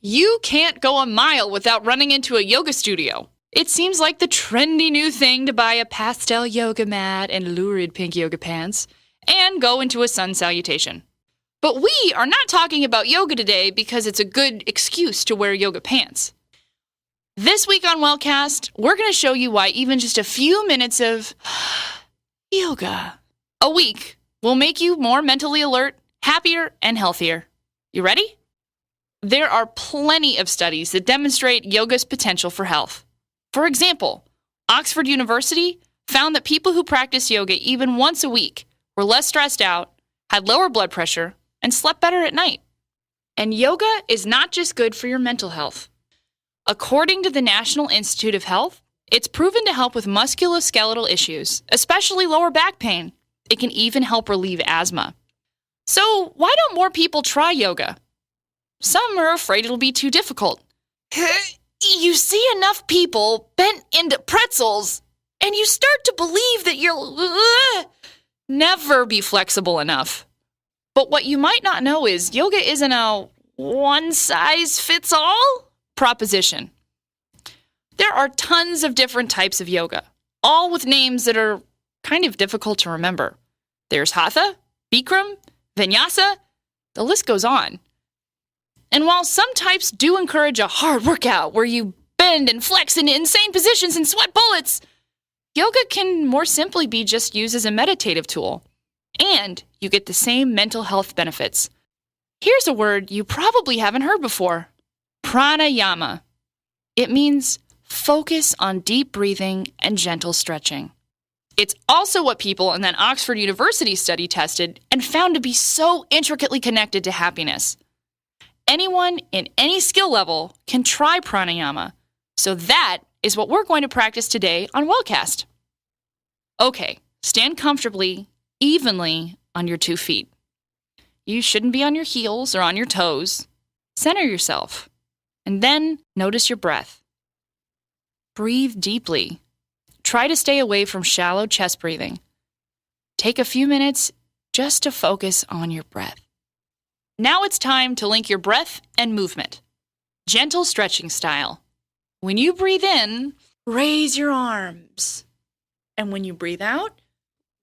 You can't go a mile without running into a yoga studio. It seems like the trendy new thing to buy a pastel yoga mat and lurid pink yoga pants and go into a sun salutation. But we are not talking about yoga today because it's a good excuse to wear yoga pants. This week on Wellcast, we're going to show you why even just a few minutes of yoga a week will make you more mentally alert, happier, and healthier. You ready? There are plenty of studies that demonstrate yoga's potential for health. For example, Oxford University found that people who practice yoga even once a week were less stressed out, had lower blood pressure, and slept better at night. And yoga is not just good for your mental health. According to the National Institute of Health, it's proven to help with musculoskeletal issues, especially lower back pain. It can even help relieve asthma. So why don't more people try yoga? Some are afraid it'll be too difficult. You see enough people bent into pretzels, and you start to believe that you'll never be flexible enough. But what you might not know is yoga isn't a one-size-fits-all proposition. There are tons of different types of yoga, all with names that are kind of difficult to remember. There's Hatha, Bikram, Vinyasa, the list goes on. And while some types do encourage a hard workout where you bend and flex into insane positions and sweat bullets, yoga can more simply be just used as a meditative tool. And you get the same mental health benefits. Here's a word you probably haven't heard before: pranayama. It means focus on deep breathing and gentle stretching. It's also what people in that Oxford University study tested and found to be so intricately connected to happiness. Anyone in any skill level can try pranayama, so that is what we're going to practice today on Wellcast. Okay, stand comfortably, evenly on your 2 feet. You shouldn't be on your heels or on your toes. Center yourself, and then notice your breath. Breathe deeply. Try to stay away from shallow chest breathing. Take a few minutes just to focus on your breath. Now it's time to link your breath and movement. Gentle stretching style. When you breathe in, raise your arms. And when you breathe out,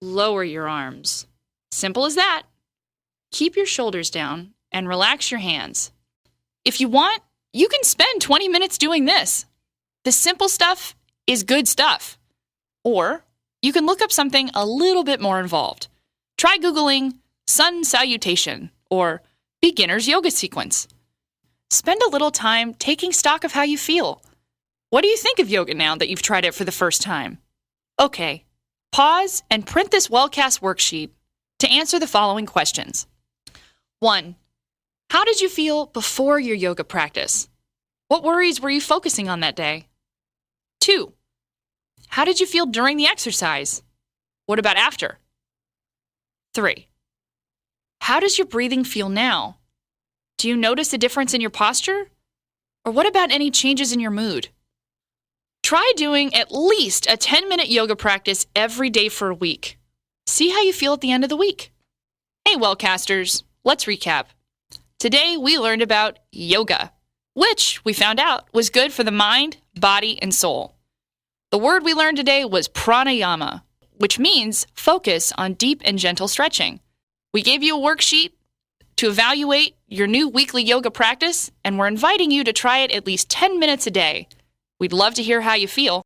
lower your arms. Simple as that. Keep your shoulders down and relax your hands. If you want, you can spend 20 minutes doing this. The simple stuff is good stuff. Or you can look up something a little bit more involved. Try Googling sun salutation or beginner's yoga sequence. Spend a little time taking stock of how you feel. What do you think of yoga now that you've tried it for the first time? Okay, pause and print this Wellcast worksheet to answer the following questions. 1. How did you feel before your yoga practice? What worries were you focusing on that day? 2. How did you feel during the exercise? What about after? 3. How does your breathing feel now? Do you notice a difference in your posture? Or what about any changes in your mood? Try doing at least a 10-minute yoga practice every day for a week. See how you feel at the end of the week. Hey, Wellcasters, let's recap. Today we learned about yoga, which we found out was good for the mind, body, and soul. The word we learned today was pranayama, which means focus on deep and gentle stretching. We gave you a worksheet to evaluate your new weekly yoga practice, and we're inviting you to try it at least 10 minutes a day. We'd love to hear how you feel.